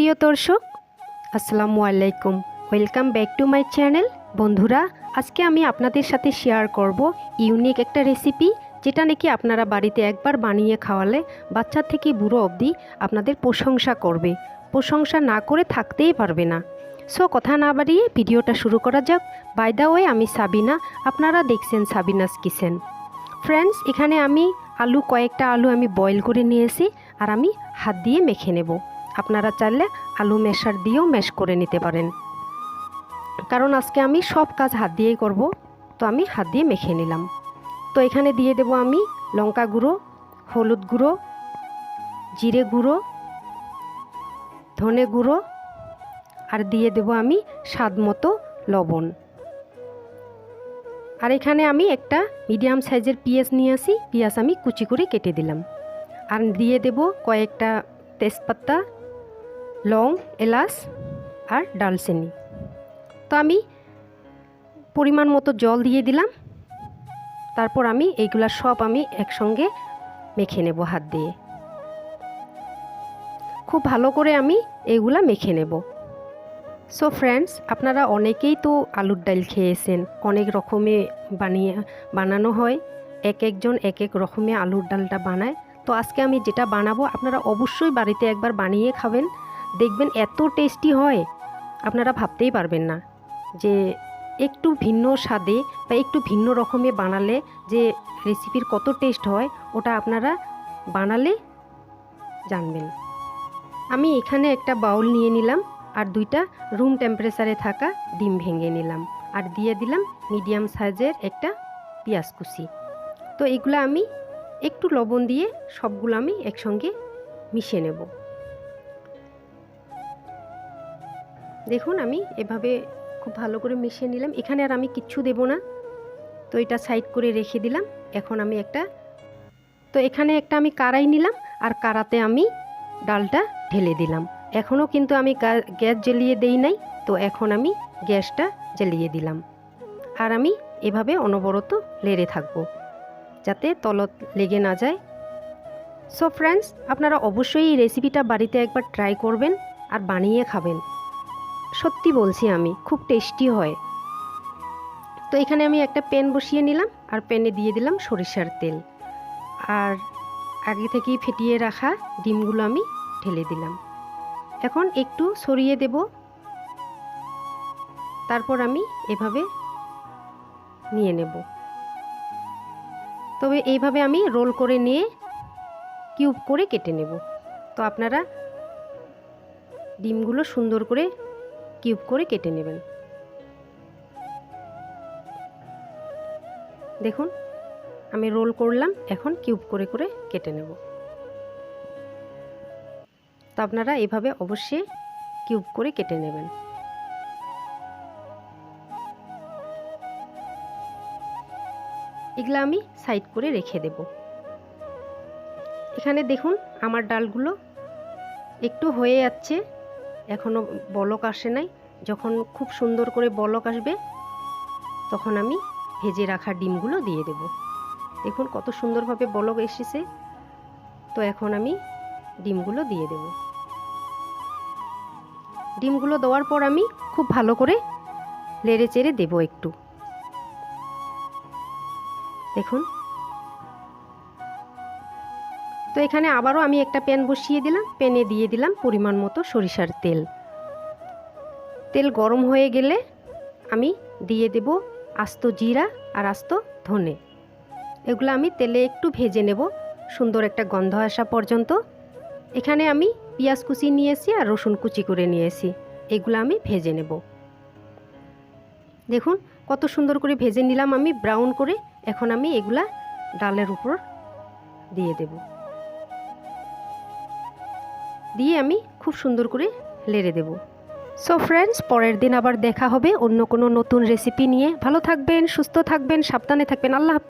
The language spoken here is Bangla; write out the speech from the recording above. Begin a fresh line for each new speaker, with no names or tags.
প্রিয় দর্শক, আসসালামু আলাইকুম। Welcome back to my channel. বন্ধুরা, আজকে আমি আপনাদের সাথে শেয়ার করব ইউনিক একটা রেসিপি, যেটা নাকি আপনারা বাড়িতে একবার বানিয়ে খাওয়ালে বাচ্চা থেকে বুড়ো অবধি আপনাদের প্রশংসা করবে, প্রশংসা না করে থাকতেই পারবে না। সো কথা না বাড়িয়ে ভিডিওটা শুরু করা যাক। বাই দ্য ওয়ে, আমি সাবিনা, আপনারা দেখছেন সাবিনাস কিচেন। ফ্রেন্ডস, এখানে আমি কয়েকটা আলু আমি বয়েল করে নিয়েছি, আর আমি হাত দিয়ে মেখে নেব। আপনারা চাইলে আলু ম্যাশার দিয়েও ম্যাশ করে নিতে পারেন, কারণ আজকে আমি সব কাজ হাত দিয়েই করব। তো আমি হাত দিয়ে মেখে নিলাম। তো এখানে দিয়ে দেব আমি লঙ্কা গুঁড়ো, হলুদ গুঁড়ো, জিরে গুঁড়ো, ধনে গুঁড়ো, আর দিয়ে দেব আমি স্বাদ মতো লবণ। আর এখানে আমি একটা মিডিয়াম সাইজের পেঁয়াজ নিয়ে আসি, পেঁয়াজ আমি কুচি করে কেটে দিলাম। আর দিয়ে দেব কয়েকটা তেজপাতা, লং, এলাচ আর ডালচিনি। তো আমি পরিমাণ মতো জল দিয়ে দিলাম। তারপর আমি এইগুলা সব আমি একসঙ্গে মেখে নেব হাত দিয়ে। খুব ভালো করে আমি এইগুলা মেখে নেব। সো ফ্রেন্ডস, আপনারা অনেকেই তো আলুর ডাল খেয়েছেন, অনেক রকমে বানানো হয়, এক একজন এক এক রকমে আলুর ডালটা বানায়। তো আজকে আমি যেটা বানাবো আপনারা অবশ্যই বাড়িতে একবার বানিয়ে খাবেন, দেখবেন এত টেস্টি হয় আপনারা ভাবতেই পারবেন না যে একটু ভিন্ন স্বাদে বা একটু ভিন্ন রকমে বানালে যে রেসিপির কত টেস্ট হয়, ওটা আপনারা বানালে জানবেন। আমি এখানে একটা বাউল নিয়ে নিলাম, আর দুইটা রুম টেম্পারেচারে থাকা ডিম ভেঙে নিলাম, আর দিয়ে দিলাম মিডিয়াম সাইজের একটা পেঁয়াজ কুচি। তো এগুলো আমি একটু লবণ দিয়ে সবগুলো আমি একসঙ্গে মিশিয়ে নেব। দেখুন, আমি এভাবে খুব ভালো করে মিশিয়ে নিলাম। এখানে আর আমি কিচ্ছু দেব না। তো এটা সাইড করে রেখে দিলাম। এখন আমি এখানে একটা আমি কড়াই নিলাম, আর কড়াতে আমি ডালটা ঢেলে দিলাম। এখনও কিন্তু আমি গ্যাস জ্বালিয়ে দেই নাই। তো এখন আমি গ্যাসটা জ্বালিয়ে দিলাম, আর আমি এভাবে অনবরত লেড়ে থাকবো যাতে তলত লেগে না যায়। সো ফ্রেন্ডস, আপনারা অবশ্যই এই রেসিপিটা বাড়িতে একবার ট্রাই করবেন আর বানিয়ে খাবেন। সত্যি বলছি, আমি খুব টেস্টি হয়। তো এখানে আমি একটা প্যান বসিয়ে নিলাম, আর প্যানে দিয়ে দিলাম সরিষার তেল, আর আগে থেকেই ফেটিয়ে রাখা ডিমগুলো আমি ঢেলে দিলাম। এখন একটু সরিয়ে দেব, তারপর আমি এভাবে নিয়ে নেব। তবে এইভাবে আমি রোল করে নিয়ে কিউব করে কেটে নেব। তো আপনারা ডিমগুলো সুন্দর করে কিউব করে কেটে নেবেন। দেখুন, আমি রোল করলাম, এখন কিউব করে করে কেটে নেব। তো আপনারা এভাবে অবশ্যই কিউব করে কেটে নেবেন। এগুলো আমি সাইড করে রেখে দেব। এখানে দেখুন, আমার ডালগুলো একটু হয়ে যাচ্ছে, এখনও বলক আসে নাই। যখন খুব সুন্দর করে বলক আসবে, তখন আমি ভেজে রাখা ডিমগুলো দিয়ে দেব। দেখুন কত সুন্দরভাবে বলক এসেছে। তো এখন আমি ডিমগুলো দিয়ে দেব। ডিমগুলো দেওয়ার পর আমি খুব ভালো করে নেড়ে চেড়ে দেব একটু। দেখুন, তো এখানে আবারও আমি একটা প্যান বসিয়ে দিলাম, প্যানে দিয়ে দিলাম পরিমাণ মতো সরিষার তেল। তেল গরম হয়ে গেলে আমি দিয়ে দেব আস্ত জিরা আর আস্ত ধনে। এগুলো আমি তেলে একটু ভেজে নেব, সুন্দর একটা গন্ধ আসা পর্যন্ত। এখানে আমি পেঁয়াজ কুচি নিয়েছি আর রসুন কুচি করে নিয়েছি, এগুলো আমি ভেজে নেব। দেখুন কত সুন্দর করে ভেজে নিলাম আমি ব্রাউন করে। এখন আমি এগুলা ডালের উপর দিয়ে দেব, দিয়ে আমি খুব সুন্দর করে লেড়ে দেব। সো ফ্রেন্ডস, পরের দিন আবার দেখা হবে অন্য কোনো নতুন রেসিপি নিয়ে। ভালো থাকবেন, সুস্থ থাকবেন, সাবধানে থাকবেন। আল্লাহ হাফেজ।